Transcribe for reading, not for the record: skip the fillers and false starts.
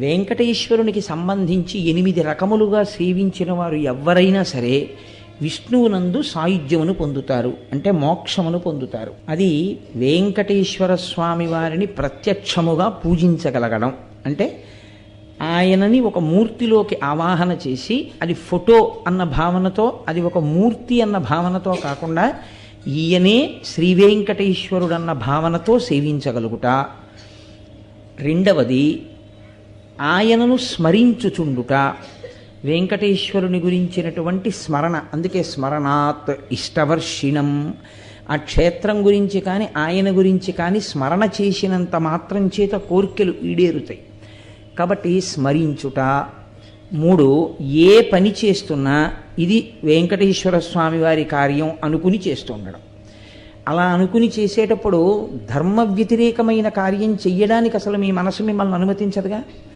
వెంకటేశ్వరునికి సంబంధించి 8 రకములుగా సేవించిన వారు ఎవ్వరైనా సరే విష్ణువునందు సాయుధ్యమును పొందుతారు, అంటే మోక్షమును పొందుతారు. అది వెంకటేశ్వర స్వామి వారిని ప్రత్యక్షముగా పూజించగలగడం. అంటే ఆయనని ఒక మూర్తిలోకి ఆవాహన చేసి, అది ఫోటో అన్న భావనతో, అది ఒక మూర్తి అన్న భావనతో కాకుండా ఈయనే శ్రీ వెంకటేశ్వరుడు అన్న భావనతో సేవించగలుగుట. రెండవది, ఆయనను స్మరించుచుండుట. వెంకటేశ్వరుని గురించినటువంటి స్మరణ, అందుకే స్మరణాత్ ఇష్టవర్షిణం. ఆ క్షేత్రం గురించి కానీ ఆయన గురించి కానీ స్మరణ చేసినంత మాత్రం చేత కోర్కెలు ఈడేరుతాయి. కాబట్టి స్మరించుట. 3, ఏ పని చేస్తున్నా ఇది వెంకటేశ్వర స్వామి వారి కార్యం అనుకుని చేస్తుండడం. అలా అనుకుని చేసేటప్పుడు ధర్మ వ్యతిరేకమైన కార్యం చెయ్యడానికి అసలు మీ మనసు మిమ్మల్ని అనుమతించదుగా.